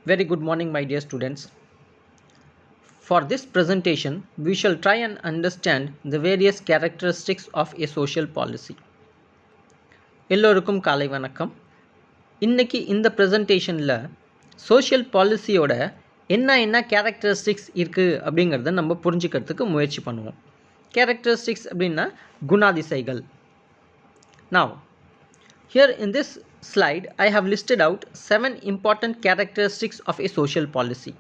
Very good morning, my dear students. For this presentation, we shall try and understand the various characteristics of a social policy. எல்லோருக்கும் காலை வணக்கம். இன்னைக்கு இந்த ப்ரெசன்டேஷனில் social பாலிசியோட என்ன characteristics இருக்குது அப்படிங்கிறத நம்ம புரிஞ்சுக்கிறதுக்கு முயற்சி பண்ணுவோம். கேரக்டரிஸ்டிக்ஸ் அப்படின்னா குணாதிசைகள். Now, here in this slide, I have listed out 7 important characteristics of a social policy.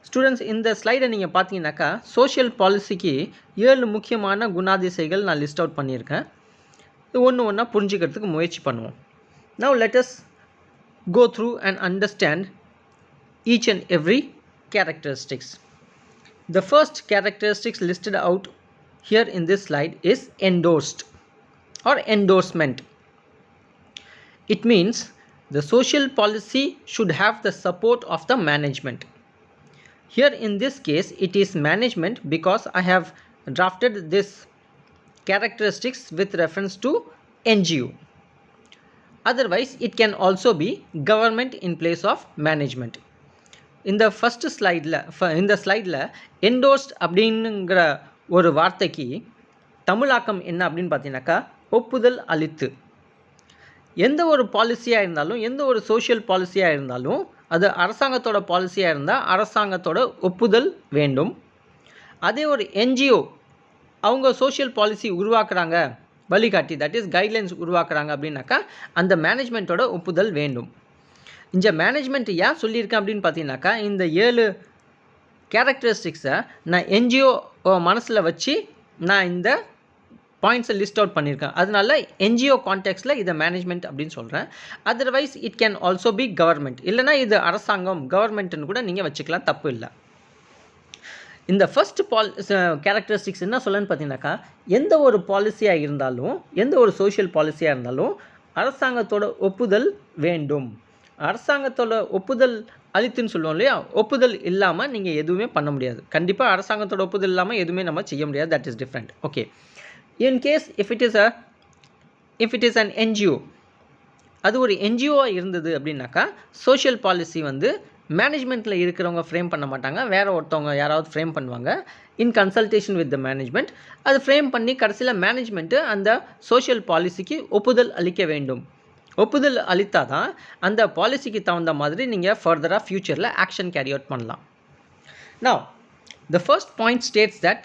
Students, இந்த ஸ்லைடை நீங்கள் பார்த்தீங்கன்னாக்கா சோஷியல் பாலிசிக்கு 7 முக்கியமான குணாதிசைகள் நான் லிஸ்ட் அவுட் பண்ணியிருக்கேன். இது ஒன்றா புரிஞ்சுக்கிறதுக்கு முயற்சி பண்ணுவோம். Now let us go through and understand each and every characteristics. The first characteristics listed out here in this slide is endorsed or endorsement. It means the social policy should have the support of the management. Here in this case it is management because I have drafted this characteristics with reference to NGO. Otherwise it can also be government in place of management. In the first slide endorsed அப்படிங்கிற ஒரு வார்த்தைக்கு தமிழாக்கம் என்ன அப்படின்னு பார்த்தீங்கன்னாக்கா ஒப்புதல் அளித்து. எந்த ஒரு பாலிசியாக இருந்தாலும், எந்த ஒரு சோஷியல் பாலிசியாக இருந்தாலும், அது அரசாங்கத்தோட பாலிசியாக இருந்தால் அரசாங்கத்தோட ஒப்புதல் வேண்டும். அதே ஒரு என்ஜிஓ அவங்க சோஷியல் பாலிசி உருவாக்குறாங்க, வழிகாட்டி தட் இஸ் கைட்லைன்ஸ் உருவாக்குறாங்க அப்படின்னாக்கா அந்த மேனேஜ்மெண்ட்டோட ஒப்புதல் வேண்டும். இந்த மேனேஜ்மெண்ட் ஏன் சொல்லியிருக்கேன் அப்படின்னு பார்த்தீங்கன்னாக்கா இந்த 7 கேரக்டரிஸ்டிக்ஸை நான் என்ஜிஓ மனசில் வச்சு நான் இந்த பாயிண்ட்ஸை லிஸ்ட் அவுட் பண்ணியிருக்கேன். அதனால என்ஜிஓ கான்டெக்ஸ்டில் இதை மேனேஜ்மெண்ட் அப்படின்னு சொல்கிறேன். Otherwise it can also be government, இல்லைனா இது அரசாங்கம் கவர்மெண்ட்டுன்னு கூட நீங்கள் வச்சுக்கலாம், தப்பு இல்லை. இந்த ஃபர்ஸ்ட் கேரக்டரிஸ்டிக்ஸ் என்ன சொல்லணும்னு பார்த்தீங்கன்னாக்கா எந்த ஒரு பாலிசியாக இருந்தாலும், எந்த ஒரு சோஷியல் பாலிசியாக இருந்தாலும் அரசாங்கத்தோட ஒப்புதல் வேண்டும். அரசாங்கத்தோட ஒப்புதல் அளித்துன்னு சொல்லுவோம் இல்லையா, ஒப்புதல் இல்லாமல் நீங்கள் எதுவுமே பண்ண முடியாது. கண்டிப்பாக அரசாங்கத்தோட ஒப்புதல் இல்லாமல் எதுவுமே நம்ம செய்ய முடியாது. That is different. Okay, in case if it is an NGO, அது ஒரு என்ஜிஓவாக இருந்தது அப்படின்னாக்கா சோஷியல் பாலிசி வந்து மேனேஜ்மெண்ட்டில் இருக்கிறவங்க ஃப்ரேம் பண்ண மாட்டாங்க, வேறு ஒருத்தவங்க யாராவது ஃப்ரேம் பண்ணுவாங்க இன் கன்சல்டேஷன் வித் த மேனேஜ்மெண்ட். அது ஃப்ரேம் பண்ணி கடைசியில் மேனேஜ்மெண்ட்டு அந்த சோஷியல் பாலிசிக்கு ஒப்புதல் அளிக்க வேண்டும். ஒப்புதல் அளித்தால் தான் அந்த பாலிசிக்கு தகுந்த மாதிரி நீங்கள் ஃபர்தராக ஃப்யூச்சரில் ஆக்ஷன் கேரி அவுட் பண்ணலாம். Now the first point states that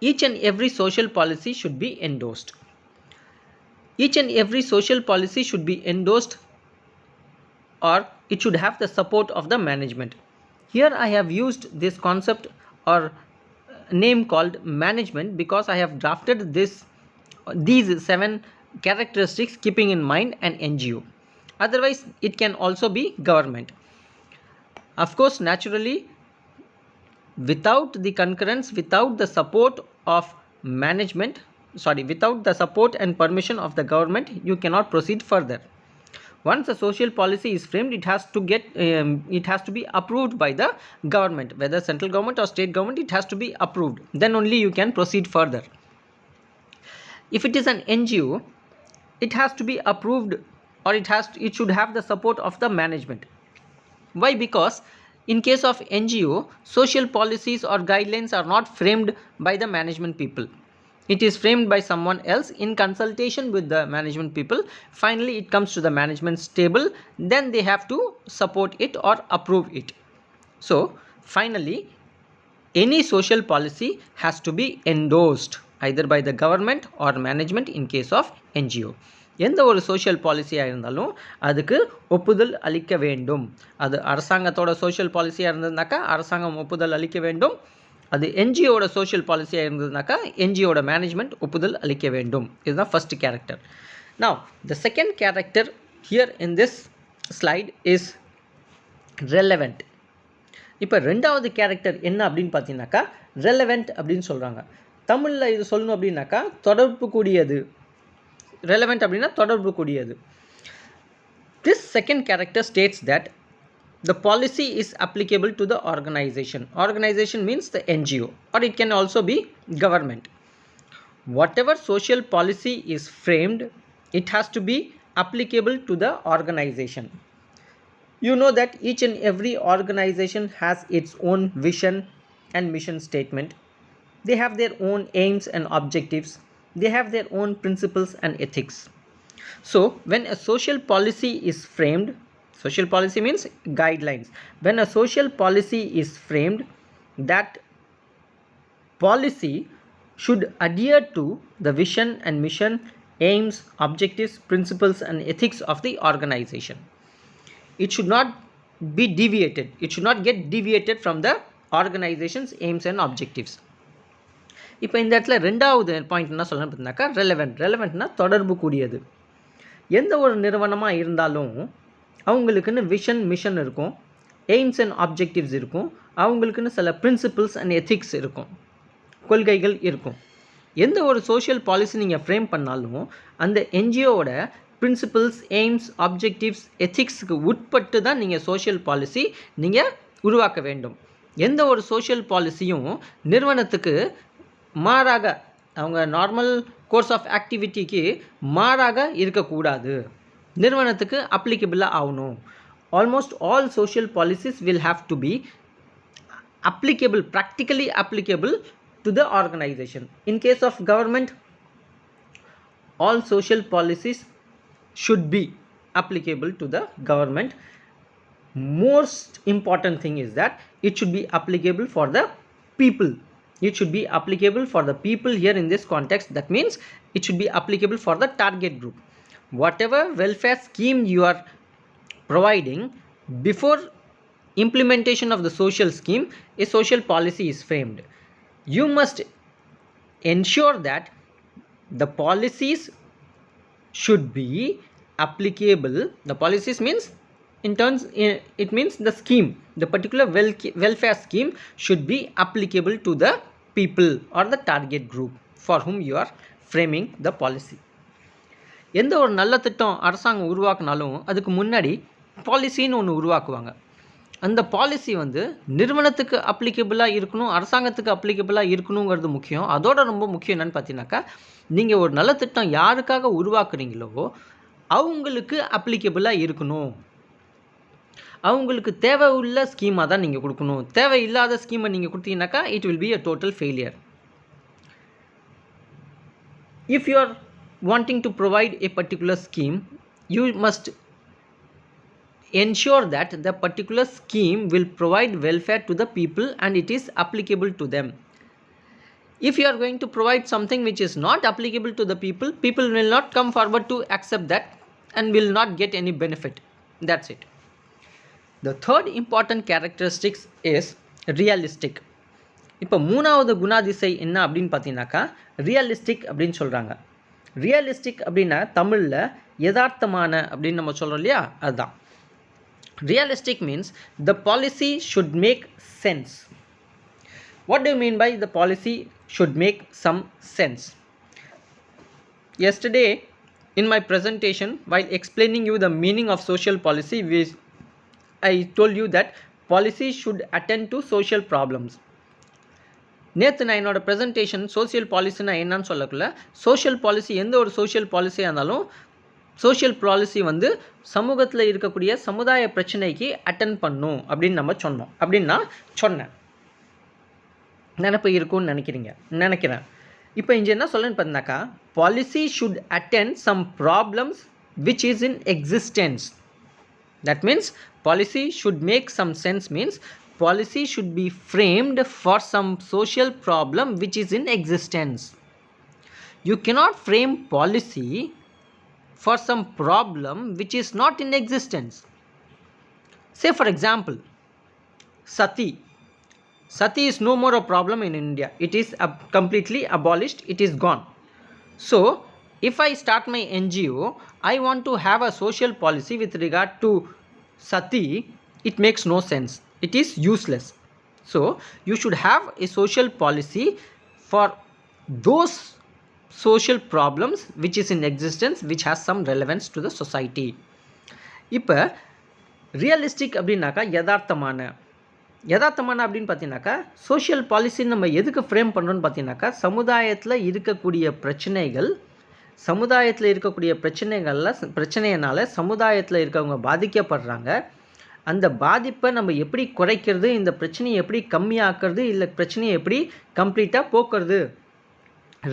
each and every social policy should be endorsed. Each and every social policy should be endorsed or it should have the support of the management. Here I have used this concept or name called management because I have drafted these 7 characteristics keeping in mind an NGO. Otherwise it can also be government. Of course, naturally, without the concurrence, without the support of management, without the support and permission of the government, you cannot proceed further. Once a social policy is framed, it has to be approved by the government, whether central government or state government. It has to be approved, then only you can proceed further. If it is an NGO, it has to be approved or it should have the support of the management. Why? Because in case of NGO, social policies or guidelines are not framed by the management people. It is framed by someone else in consultation with the management people. Finally it comes to the management's table, then they have to support it or approve it. So finally any social policy has to be endorsed either by the government or management in case of NGO. எந்த ஒரு social பாலிசியாக இருந்தாலும் அதுக்கு ஒப்புதல் அளிக்க வேண்டும். அது அரசாங்கத்தோட social பாலிசியாக இருந்ததுனாக்கா அரசாங்கம் ஒப்புதல் அளிக்க வேண்டும். அது என்ஜிஓட சோஷியல் பாலிசியாக இருந்ததுனாக்கா என்ஜிஓட மேனேஜ்மெண்ட் ஒப்புதல் அளிக்க வேண்டும். இதுதான் first character. Now the second character here in this slide is relevant. இப்போ ரெண்டாவது கேரக்டர் என்ன அப்படின்னு பார்த்தீங்கன்னாக்கா relevant அப்படின்னு சொல்கிறாங்க. தமிழில் இது சொல்லணும் அப்படின்னாக்கா தொடர்பு கூடியது. relevant அப்படின்னா தொடர்பு கூடியது. This second character states that the policy is applicable to the organization. Organization means the NGO or it can also be government. Whatever social policy is framed, it has to be applicable to the organization. You know that each and every organization has its own vision and mission statement. They have their own aims and objectives. They have their own principles and ethics. So, when a social policy is framed, social policy means guidelines. When a social policy is framed, that policy should adhere to the vision and mission, aims, objectives, principles, and ethics of the organization. It should not be deviated. It should not get deviated from the organization's aims and objectives. இப்போ இந்த இடத்துல ரெண்டாவது point என்ன சொல்லணும் பார்த்தீங்கன்னாக்கா ரெலவெண்ட்னா தொடர்பு கூடியது. எந்த ஒரு நிறுவனமாக இருந்தாலும் அவங்களுக்குன்னு விஷன் மிஷன் இருக்கும், எய்ம்ஸ் அண்ட் ஆப்ஜெக்டிவ்ஸ் இருக்கும், அவங்களுக்குன்னு சில பிரின்சிபிள்ஸ் அண்ட் எத்திக்ஸ் இருக்கும், கொள்கைகள் இருக்கும். எந்த ஒரு சோஷியல் பாலிசி நீங்கள் ஃப்ரேம் பண்ணாலும் அந்த என்ஜிஓவோட பிரின்சிபிள்ஸ், எய்ம்ஸ், ஆப்ஜெக்டிவ்ஸ், எத்திக்ஸுக்கு உட்பட்டு தான் நீங்கள் சோஷியல் பாலிசி நீங்கள் உருவாக்க வேண்டும். எந்த ஒரு சோஷியல் பாலிசியும் நிறுவனத்துக்கு மாறாக, அவங்க நார்மல் கோர்ஸ் ஆஃப் ஆக்டிவிட்டிக்கு மாறாக இருக்கக்கூடாது, நிறுவனத்துக்கு அப்ளிகபிளாக ஆகணும். Almost all social policies will have to be applicable, practically applicable to the organization. In case of government, all social policies should be applicable to the government. Most important thing is that it should be applicable for the people. It should be applicable for the people here in this context. That means it should be applicable for the target group. Whatever welfare scheme you are providing, before implementation of the social scheme, a social policy is framed. You must ensure that the policies should be applicable. The policies means it means the scheme, the particular welfare scheme should be applicable to the people or the target group for whom you are framing the policy. எந்த ஒரு நல்ல திட்டம் அரசாங்கம் உருவாக்குனாலும் அதுக்கு முன்னாடி பாலிசின்னு ஒன்று உருவாக்குவாங்க. அந்த policy நிறுவனத்துக்கு அப்ளிகபிளாக இருக்கணும், அரசாங்கத்துக்கு அப்ளிகபிளாக இருக்கணுங்கிறது முக்கியம். அதோட ரொம்ப முக்கியம் என்னென்னு பார்த்தீங்கன்னாக்கா, நீங்கள் ஒரு நல்ல திட்டம் யாருக்காக உருவாக்குறீங்களோ அவங்களுக்கு அப்ளிகபிளாக இருக்கணும். அவங்களுக்கு தேவை உள்ள ஸ்கீமாக தான் நீங்கள் கொடுக்கணும். தேவையில்லாத ஸ்கீமை நீங்கள் கொடுத்தீங்கன்னாக்கா it will be a total failure. If you are wanting to provide a particular scheme, you must ensure that the particular scheme will provide welfare to the people and it is applicable to them. If you are going to provide something which is not applicable to the people, people will not come forward to accept that and will not get any benefit. That's it. The third important characteristics is realistic. இப்போ மூணாவது குணாதிசை என்ன அப்படின்னு பார்த்தீங்கன்னாக்கா realistic அப்படின்னு சொல்கிறாங்க. Realistic அப்படின்னா தமிழில் யதார்த்தமான அப்படின்னு நம்ம சொல்கிறோம் இல்லையா, அதுதான். Realistic means the policy should make sense. What do you mean by the policy should make some sense? Yesterday in my presentation, while explaining you the meaning of social policy, I told you that policy should attend to social problems. நேற்று நான் என்னோடய presentation social பாலிசினா என்னன்னு சொல்லக்குள்ள, social policy எந்த ஒரு social பாலிசியாக இருந்தாலும் social policy சமூகத்தில் இருக்கக்கூடிய சமுதாய பிரச்சனைக்கு அட்டென்ட் பண்ணும் அப்படின்னு நம்ம சொன்னேன். நினப்பு இருக்கும்னு நினைக்கிறேன். இப்போ இங்கே என்ன சொல்லுன்னு பார்த்தீங்கன்னாக்கா, policy should attend some problems which is in existence. That means policy should make some sense means policy should be framed for some social problem which is in existence. You cannot frame policy for some problem which is not in existence. Say for example, Sati is no more a problem in India. It is completely abolished. It is gone. So if I start my NGO, I want to have a social policy with regard to Sati. It makes no sense. It is useless. So you should have a social policy for those social problems which is in existence, which has some relevance to the society. இப்போ realistic அப்படின்னாக்கா யதார்த்தமான அப்படின்னு பார்த்தீங்கன்னாக்கா, social பாலிசின்னு நம்ம எதுக்கு frame பண்ணுறோன்னு பார்த்தீங்கன்னாக்கா, சமுதாயத்தில் இருக்கக்கூடிய பிரச்சனையினால் சமுதாயத்தில் இருக்கவங்க பாதிக்கப்படுறாங்க. அந்த பாதிப்பை நம்ம எப்படி குறைக்கிறது, இந்த பிரச்சனையை எப்படி கம்மியாக்குறது, இல்லை பிரச்சனையை எப்படி கம்ப்ளீட்டாக போக்குறது,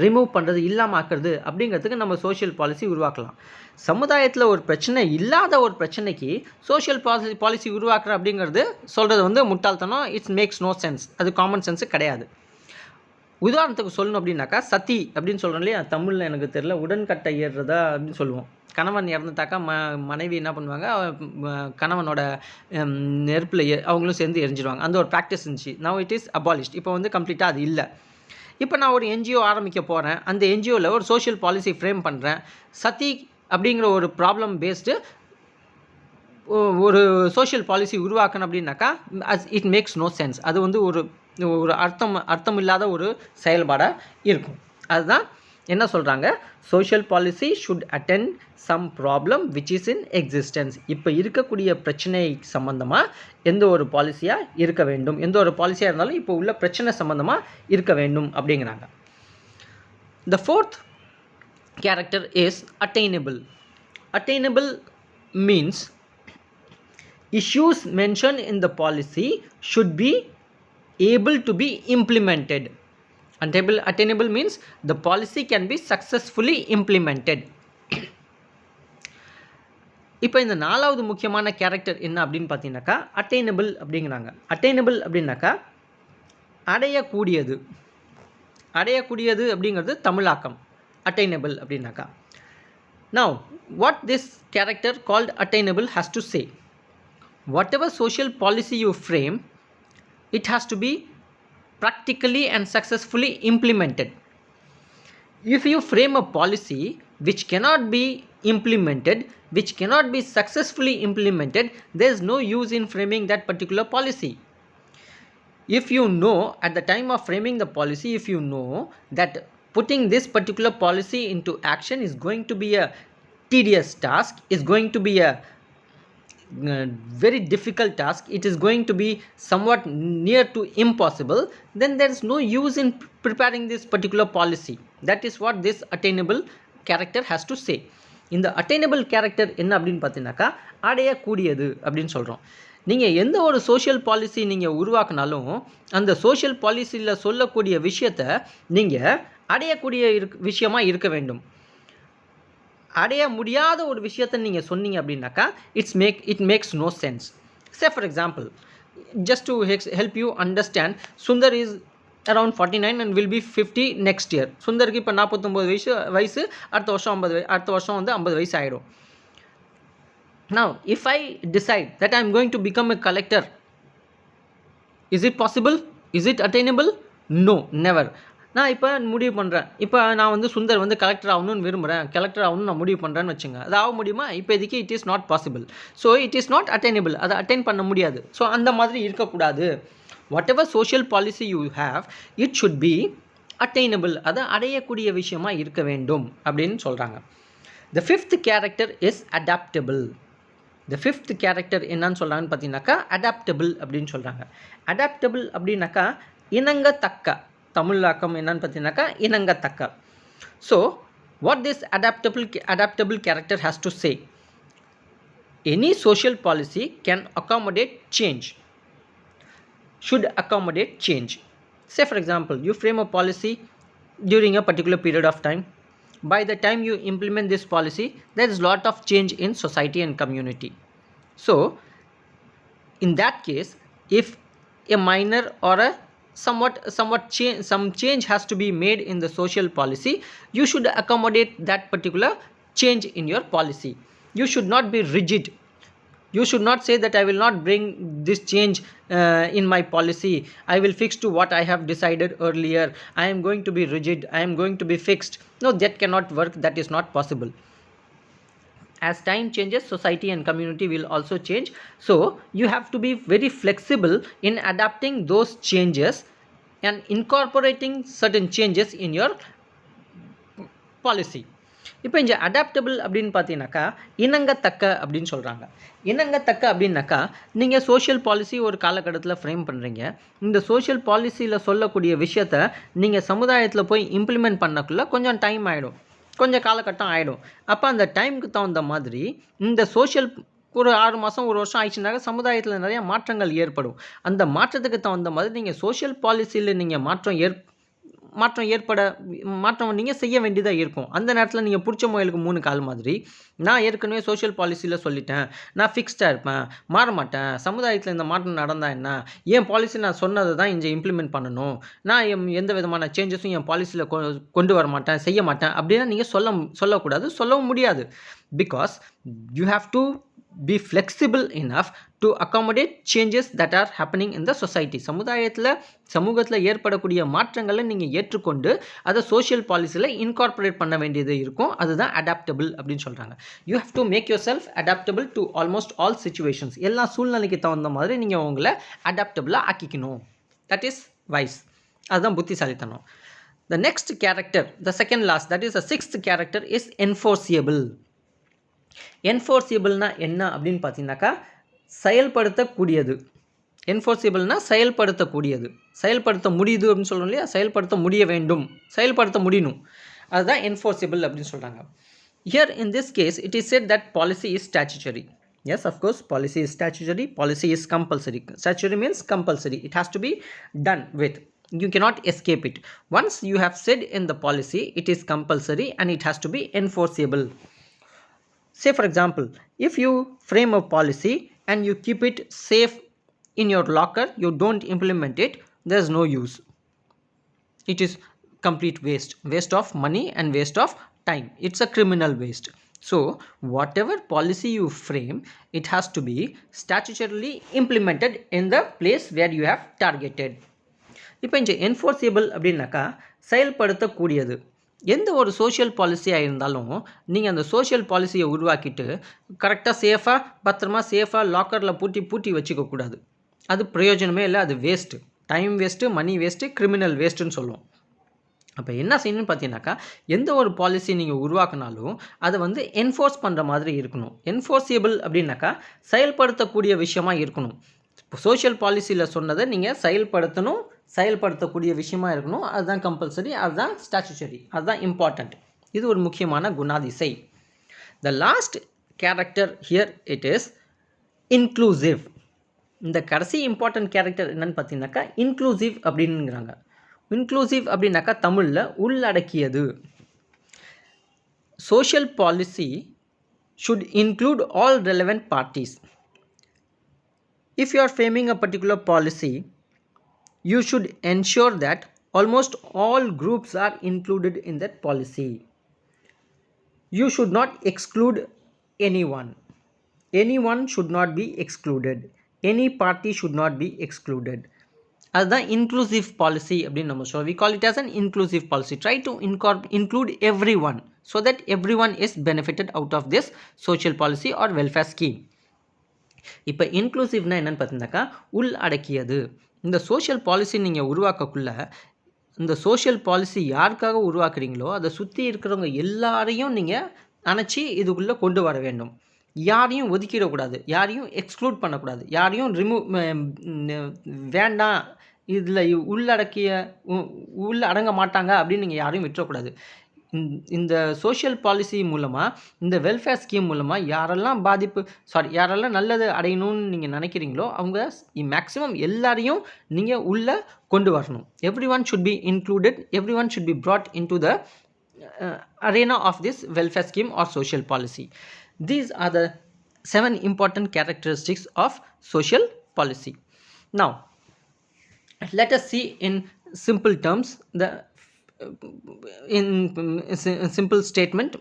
ரிமூவ் பண்ணுறது, இல்லாமல் ஆக்குறது அப்படிங்கிறதுக்கு நம்ம சோஷியல் பாலிசி உருவாக்கலாம். சமுதாயத்தில் ஒரு பிரச்சனை இல்லாத ஒரு பிரச்சனைக்கு சோஷியல் பாலிசி உருவாக்குற அப்படிங்கிறது சொல்கிறது வந்து முட்டாள்தனம். It's makes no sense. அது காமன் சென்ஸு கிடையாது. உதாரணத்துக்கு சொல்லணும் அப்படின்னாக்கா, சதி அப்படின்னு சொல்கிறோம் இல்லையா, தமிழில் எனக்கு தெரியல, உடன்கட்டை ஏறுறதா அப்படின்னு சொல்லுவோம். கணவன் இறந்துட்டாக்கா மனைவி என்ன பண்ணுவாங்க, கணவனோட நெருப்பில் அவங்களும் சேர்ந்து எரிஞ்சிடுவாங்க. அந்த ஒரு ப்ராக்டிஸ் இருந்துச்சு. Now it is abolished. இப்போ வந்து கம்ப்ளீட்டாக அது இல்லை. இப்போ நான் ஒரு என்ஜிஓ ஆரம்பிக்க போகிறேன். அந்த என்ஜிஓவில் ஒரு சோஷியல் பாலிசி ஃப்ரேம் பண்ணுறேன். சதி அப்படிங்கிற ஒரு ப்ராப்ளம் பேஸ்டு ஒரு சோஷியல் பாலிசி உருவாக்கணும் அப்படின்னாக்கா இட் மேக்ஸ் நோ சென்ஸ். அது வந்து ஒரு அர்த்தம் இல்லாத ஒரு செயல்பாடாக இருக்கும். அதுதான் என்ன சொல்கிறாங்க, social policy should attend some problem which is in existence. இப்போ இருக்கக்கூடிய பிரச்சனை சம்மந்தமாக எந்த ஒரு பாலிசியாக இருக்க வேண்டும், எந்த ஒரு பாலிசியாக இருந்தாலும் இப்போ உள்ள பிரச்சனை சம்மந்தமாக இருக்க வேண்டும் அப்படிங்கிறாங்க. The fourth character is attainable. Attainable means issues mentioned in the policy should be able to be implemented. Attainable means the policy can be successfully implemented. இப்போ இந்த நாலாவது முக்கியமான கேரக்டர் என்ன அப்படின்னு பார்த்தீங்கன்னாக்கா அட்டைனபிள் அப்படிங்கிறாங்க. அட்டைனபிள் அப்படின்னாக்கா அடையக்கூடியது. அடையக்கூடியது அப்படிங்கிறது தமிழாக்கம். அட்டைனபிள் அப்படின்னாக்கா. Now what this character called attainable has to say, whatever social policy you frame, it has to be practically and successfully implemented. If you frame a policy which cannot be implemented, which cannot be successfully implemented, there is no use in framing that particular policy. If you know at the time of framing the policy, if you know that putting this particular policy into action is going to be a tedious task, is going to be a very difficult task, it is going to be somewhat near to impossible, then there is no use in preparing this particular policy. That is what this attainable character has to say. இந்த attainable character என்ன அப்படின்னு பார்த்தீங்கன்னாக்கா அடையக்கூடியது அப்படின்னு சொல்கிறோம். நீங்கள் எந்த ஒரு social policy நீங்கள் உருவாக்கினாலும் அந்த சோஷியல் பாலிசியில் சொல்லக்கூடிய விஷயத்தை நீங்கள் அடையக்கூடிய விஷயமாக இருக்க வேண்டும். அடைய முடியாத ஒரு விஷயத்தை நீங்கள் சொன்னீங்க அப்படின்னாக்கா it makes no sense. Say for example, just to help you understand, Sundar is around 49 and will be 50 next year. சுந்தருக்கு இப்போ 49 வயசு, அடுத்த வருஷம் வந்து 50 வயசு ஆகிடும். Now if I decide that I am going to become a collector, is it possible? Is it attainable? No, never. நான் இப்போ முடிவு பண்ணுறேன், இப்போ நான் வந்து சுந்தர் வந்து கலெக்டர் ஆகணும்னு விரும்புகிறேன், கலெக்டர் ஆகணும்னு நான் முடிவு பண்ணுறேன்னு வச்சுங்க. அது ஆக முடியுமா? இப்போதைக்கு it is not possible. So it is not attainable. அதை அட்டைன் பண்ண முடியாது. ஸோ அந்த மாதிரி இருக்கக்கூடாது. What ever social policy you have, it should be attainable. அதை அடையக்கூடிய விஷயமாக இருக்க வேண்டும் அப்படின்னு சொல்கிறாங்க. The fifth character is adaptable. The fifth character என்னன்னு சொல்கிறாங்கன்னு பார்த்தீங்கன்னாக்கா அடாப்டபிள் அப்படின்னு சொல்கிறாங்க. அடாப்டபிள் அப்படின்னாக்கா இணங்கத்தக்க. தமிழாக்கம் என்னன்னு பார்த்தீங்கன்னாக்கா இணங்கத்தக்க. So what this adaptable character has to say, any social policy can accommodate change, should accommodate change. Say for example, you frame a policy during a particular period of time. By the time you implement this policy, there is a lot of change in society and community. So in that case, if a minor or a some change has to be made in the social policy, you should accommodate that particular change in your policy. You should not be rigid. You should not say that I will not bring this change in my policy. I will fix to what I have decided earlier. I am going to be rigid. I am going to be fixed. No, that cannot work. That is not possible. As time changes, society and community will also change. So you have to be very flexible in adapting those changes and incorporating certain changes in your policy. இப்போ இங்கே adaptable அப்படின்னு பார்த்தீங்கன்னாக்கா இணங்கத்தக்க அப்படின்னு சொல்கிறாங்க. இணங்கத்தக்க அப்படின்னாக்கா நீங்கள் social policy ஒரு காலகட்டத்தில் ஃப்ரேம் பண்ணுறீங்க. இந்த சோஷியல் பாலிசியில் சொல்லக்கூடிய விஷயத்த நீங்கள் சமுதாயத்தில் போய் இம்ப்ளிமெண்ட் பண்ணக்குள்ளே கொஞ்சம் டைம் ஆகிடும், கொஞ்சம் காலகட்டம் ஆகிடும். அப்போ அந்த டைமுக்கு தகுந்த மாதிரி இந்த சோஷியல் ஒரு 6 மாதம் 1 வருஷம் ஆயிடுச்சுனாக்க சமுதாயத்தில் நிறைய மாற்றங்கள் ஏற்படும். அந்த மாற்றத்துக்கு தகுந்த மாதிரி நீங்கள் சோஷியல் பாலிசியில் நீங்கள் மாற்றம் நீங்கள் செய்ய வேண்டியதாக இருக்கும். அந்த நேரத்தில் நீங்கள் பிடிச்ச முயலுக்கு 3 கால் மாதிரி, நான் ஏற்கனவே சோஷியல் பாலிசியில் சொல்லிட்டேன், நான் ஃபிக்ஸ்டாக இருப்பேன், மாற மாட்டேன், சமுதாயத்தில் இந்த மாற்றம் நடந்தால் என்ன, என் பாலிசி நான் சொன்னதை தான் இங்கே இம்ப்ளிமெண்ட் பண்ணணும், நான் எந்த விதமான சேஞ்சஸும் என் பாலிசியில் கொண்டு வர மாட்டேன், செய்ய மாட்டேன் அப்படின்னா நீங்கள் சொல்லக்கூடாது, சொல்லவும் முடியாது. Because you have to be flexible enough to accommodate changes that are happening in the society. சமூகத்தில் ஏற்படக்கூடிய மாற்றங்களை நீங்கள் ஏற்றுக்கொண்டு அதை சோஷியல் பாலிசியில் இன்கார்பரேட் பண்ண வேண்டியது இருக்கும். அதுதான் அடாப்டபிள் அப்படின்னு சொல்கிறாங்க. You have to make yourself adaptable to almost all situations. எல்லா சூழ்நிலைக்கு தகுந்த மாதிரி நீங்கள் உங்களை அடாப்டபிளாக ஆக்கிக்கணும். That is wise. அதுதான் புத்திசாலித்தனம். The next character, the second last, that is the sixth character, is enforceable. என்ஃபோர்சிபிள்னா என்ன அப்படின்னு பார்த்தீங்கன்னாக்கா செயல்படுத்தக்கூடியது. என்ஃபோர்சிபிள்னா செயல்படுத்தக்கூடியது, செயல்படுத்த முடியுது அப்படின்னு சொல்கிறோம் இல்லையா, செயல்படுத்த முடிய வேண்டும், செயல்படுத்த முடியணும், அதுதான் என்ஃபோர்சிபிள் அப்படின்னு சொல்கிறாங்க. Here in this case it is said that policy is statutory. Yes, of course, policy is statutory, policy is compulsory. Statutory means compulsory, it has to be done with. You cannot escape it. Once you have said in the policy, it is compulsory and it has to be enforceable. Say for example, if you frame a policy and you keep it safe in your locker, you don't implement it, there's no use. It is complete waste of money and waste of time. It's a criminal waste. So whatever policy you frame, it has to be statutorily implemented in the place where you have targeted. இப்போ இங்கே என்ஃபோர்சிபிள் அப்படின்னாக்கா செயல்படுத்தக்கூடியது. எந்த ஒரு social பாலிசியாக இருந்தாலும் நீங்கள் அந்த social பாலிசியை உருவாக்கிட்டு கரெக்டாக சேஃபாக பத்திரமா சேஃபாக லாக்கரில் பூட்டி வச்சுக்கக்கூடாது. அது பிரயோஜனமே இல்லை, அது waste, time waste, money waste, criminal வேஸ்ட்டுன்னு சொல்லுவோம். அப்போ என்ன செய்யணும்னு பார்த்தீங்கன்னாக்கா எந்த ஒரு பாலிசி நீங்கள் உருவாக்கினாலும் அதை என்ஃபோர்ஸ் பண்ணுற மாதிரி இருக்கணும். என்ஃபோர்சிபிள் அப்படின்னாக்கா செயல்படுத்தக்கூடிய விஷயமாக இருக்கணும். இப்போ சோஷியல் பாலிசியில் சொன்னதை நீங்கள் செயல்படுத்தக்கூடிய விஷயமா இருக்கணும். அதுதான் கம்பல்சரி, அதுதான் ஸ்டாச்சுட்டரி, அதுதான் இம்பார்ட்டண்ட். இது ஒரு முக்கியமான குணாதிசை. The last character here it is inclusive. இந்த கடைசி இம்பார்ட்டன்ட் கேரக்டர் என்னன்னு பார்த்தீங்கன்னாக்கா இன்க்ளூசிவ் அப்படின்னுங்கிறாங்க. இன்க்ளூசிவ் அப்படின்னாக்கா தமிழில் உள்ளடக்கியது. Social policy should include all relevant parties. If you are framing a particular policy, you should ensure that almost all groups are included in that policy. You should not exclude anyone. Anyone should not be excluded. Any party should not be excluded. அதுதான் inclusive policy அப்படின்னு நம்ம சொல்லுவோம். We call it as an inclusive policy. Try to include everyone so that everyone is benefited out of this social policy or welfare scheme. இப்போ இன்க்ளூசிவ்னா என்னென்னு பார்த்தீங்கன்னாக்கா உள் அடக்கியது. இந்த social policy நீங்கள் உருவாக்கக்குள்ள இந்த சோஷியல் பாலிசி யாருக்காக உருவாக்குறீங்களோ அதை சுற்றி இருக்கிறவங்க எல்லாரையும் நீங்கள் நினச்சி இதுக்குள்ளே கொண்டு வர வேண்டும். யாரையும் ஒதுக்கிடக்கூடாது, யாரையும் எக்ஸ்க்ளூட் பண்ணக்கூடாது, யாரையும் வேண்டாம் இதில் உள்ள அடங்க மாட்டாங்க அப்படின்னு நீங்கள் யாரையும் விட்டுறக்கூடாது. இந்த சோஷியல் பாலிசி மூலமாக, இந்த வெல்ஃபேர் ஸ்கீம் மூலமாக யாரெல்லாம் நல்லது அடையணும்னு நீங்கள் நினைக்கிறீங்களோ அவங்க மேக்ஸிமம் எல்லாரையும் நீங்கள் உள்ளே கொண்டு வரணும். Every one should be included, every one should be brought into the arena of this welfare scheme or social policy. These are the 7 important characteristics of social policy. Now let us see in simple terms in simple statement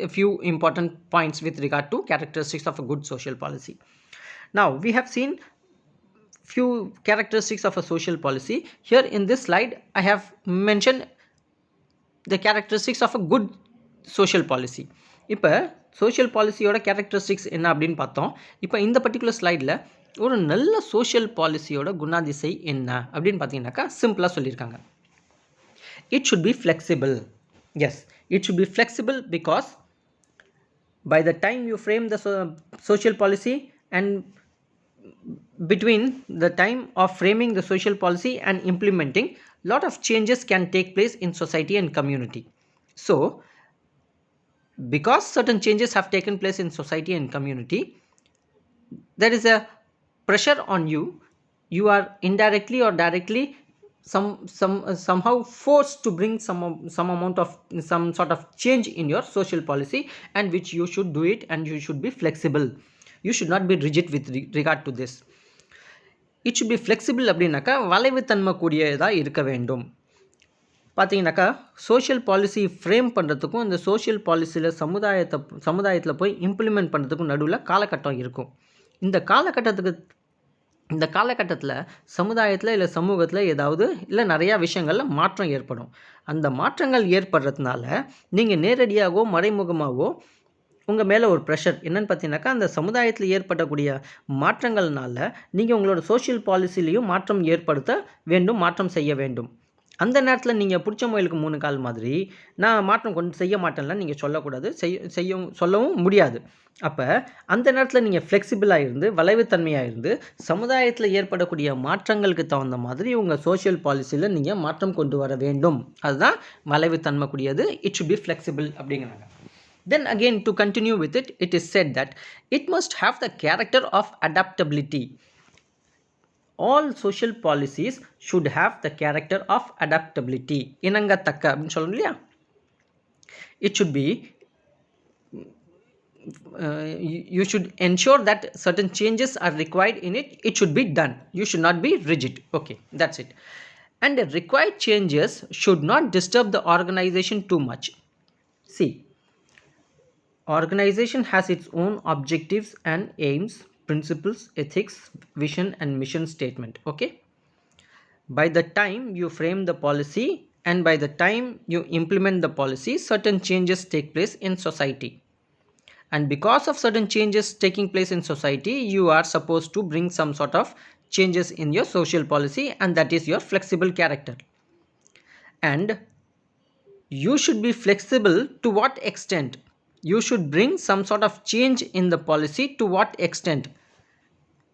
a few important points with regard to characteristics of a good social policy. Now we have seen few characteristics of a social policy. Here in this slide I have mentioned the characteristics of a good social policy. இப்போ social பாலிசியோட characteristics என்ன அப்படின்னு பார்த்தோம். இப்போ இந்த particular ஸ்லைடில் ஒரு நல்ல social பாலிசியோட குணாதிசை என்ன அப்படின்னு பார்த்தீங்கன்னாக்கா சிம்பிளாக சொல்லியிருக்காங்க. It should be flexible. Yes, it should be flexible because by the time you frame the social policy and between the time of framing the social policy and implementing, lot of changes can take place in society and community. So because certain changes have taken place in society and community, there is a pressure on you. You are indirectly or directly somehow forced to bring some amount of some sort of change in your social policy, and which you should do it, and you should be flexible. You should not be rigid with regard to this. It should be flexible அப்படின்னாக்கா வளைவுத்தன்மை கூடியதாக இருக்க வேண்டும். பார்த்தீங்கன்னாக்கா social policy frame பண்ணுறதுக்கும் இந்த social பாலிசியில் சமுதாயத்தில் போய் implement பண்ணுறதுக்கும் நடுவில் காலகட்டம் இருக்கும். இந்த காலகட்டத்தில் சமுதாயத்தில் இல்லை சமூகத்தில் ஏதாவது இல்லை நிறையா விஷயங்களில் மாற்றம் ஏற்படும். அந்த மாற்றங்கள் ஏற்படுறதுனால நீங்கள் நேரடியாகவோ மறைமுகமாகவோ உங்கள் மேலே ஒரு ப்ரெஷர் என்னென்னு பார்த்தீங்கன்னாக்கா, அந்த சமுதாயத்தில் ஏற்படக்கூடிய மாற்றங்கள்னால நீங்கள் உங்களோட சோஷியல் பாலிசிலையும் மாற்றம் ஏற்படுத்த வேண்டும், மாற்றம் செய்ய வேண்டும். அந்த நேரத்தில் நீங்கள் பிடிச்ச முயலுக்கு 3 கால் மாதிரி நான் மாற்றம் செய்ய மாட்டேன்ல நீங்கள் சொல்லக்கூடாது, சொல்லவும் முடியாது. அப்போ அந்த நேரத்தில் நீங்கள் ஃப்ளெக்சிபிளாக இருந்து வளைவுத்தன்மையாக இருந்து சமுதாயத்தில் ஏற்படக்கூடிய மாற்றங்களுக்கு தகுந்த மாதிரி உங்கள் சோஷியல் பாலிசியில் நீங்கள் மாற்றம் கொண்டு வர வேண்டும். அதுதான் வளைவுத்தன்மை கூடியது. இட் ஷுட் பி ஃப்ளெக்சிபிள் அப்படிங்கிறாங்க. Then again, to continue with it, it is said that it must have the character of adaptability. All social policies should have the character of adaptability. இணங்கத்தக்க அப்படின்னு சொல்லணும் இல்லையா? It should be, you should ensure that certain changes are required in it. It should be done. You should not be rigid. Okay, that's it. And the required changes should not disturb the organization too much. See, organization has its own objectives and aims, principles, ethics, vision and mission statement. Okay, by the time you frame the policy and by the time you implement the policy, certain changes take place in society, and because of certain changes taking place in society, you are supposed to bring some sort of changes in your social policy, and that is your flexible character. And you should be flexible to what extent? You should bring some sort of change in the policy. To what extent?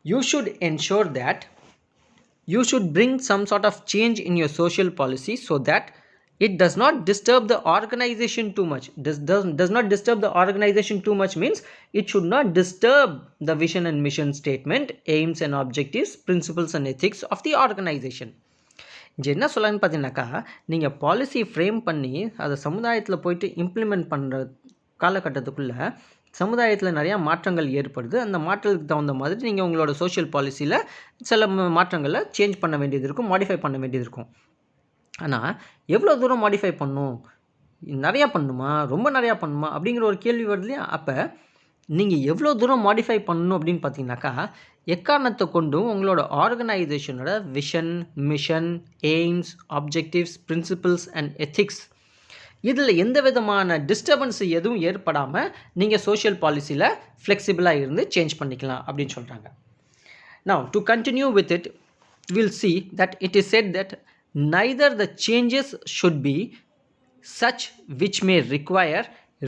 You should ensure that you should bring some sort of change in your social policy so that it does not disturb the organization too much. Does not disturb the organization too much means it should not disturb the vision and mission statement, aims and objectives, principles and ethics of the organization. என்ன சொல்லலான்னு பார்த்தீங்கன்னாக்கா, நீங்கள் policy frame பண்ணி அதை சமுதாயத்தில் போயிட்டு implement பண்ணுற காலகட்டத்துக்குள்ளே சமுதாயத்தில் நிறையா மாற்றங்கள் ஏற்படுது. அந்த மாற்றத்துக்கு தகுந்த மாதிரி நீங்கள் உங்களோட சோஷியல் பாலிசியில் சில மாற்றங்களை சேஞ்ச் பண்ண வேண்டியது இருக்கும், மாடிஃபை பண்ண வேண்டியது இருக்கும். ஆனால் எவ்வளோ தூரம் மாடிஃபை பண்ணணும், நிறையா பண்ணணுமா, ரொம்ப நிறையா பண்ணணுமா அப்படிங்கிற ஒரு கேள்வி வருது இல்லையா? அப்போ நீங்கள் எவ்வளோ தூரம் மாடிஃபை பண்ணணும் அப்படின்னு பார்த்தீங்கன்னாக்கா, எக்காரணத்தை கொண்டும் உங்களோட ஆர்கனைசேஷனோட vision, mission, aims, objectives, principles and ethics இதில் எந்த விதமான டிஸ்டர்பன்ஸ் எதுவும் ஏற்படாமல் நீங்கள் சோஷியல் பாலிசியில் ஃப்ளெக்சிபிளாக இருந்து சேஞ்ச் பண்ணிக்கலாம் அப்படின்னு சொல்கிறாங்க. Now, to continue with it, we'll see that it is said that neither the changes should be such which may require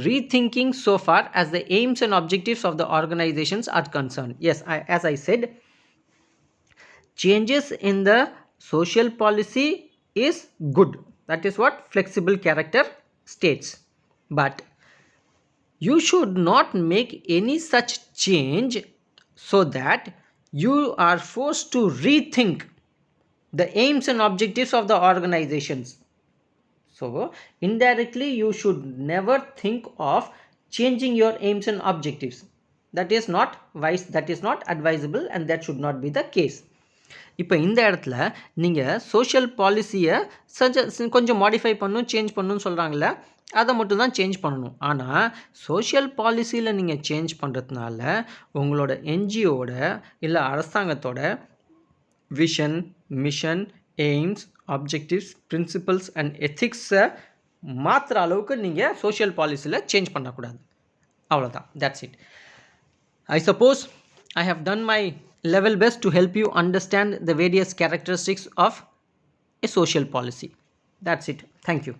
rethinking so far as the aims and objectives of the organizations are concerned. Yes, as I said, changes in the social policy is good. That is what flexible character states. But you should not make any such change so that you are forced to rethink the aims and objectives of the organizations. So indirectly you should never think of changing your aims and objectives. That is not wise, that is not advisable, and that should not be the case. இப்போ இந்த இடத்துல நீங்கள் social பாலிசியை கொஞ்சம் modify பண்ணணும், change பண்ணணும்னு சொல்கிறாங்கள, அதை மட்டும் தான் சேஞ்ச் பண்ணணும். ஆனால் சோஷியல் பாலிசியில் நீங்கள் சேஞ்ச் பண்ணுறதுனால உங்களோட என்ஜிஓட இல்லை அரசாங்கத்தோட vision, mission, aims, objectives, principles and எத்திக்ஸை மாற்றுற அளவுக்கு நீங்கள் சோஷியல் பாலிசியில் சேஞ்ச் பண்ணக்கூடாது. அவ்வளோதான், that's it. I suppose I have done my level best to help you understand the various characteristics of a social policy. That's it. Thank you.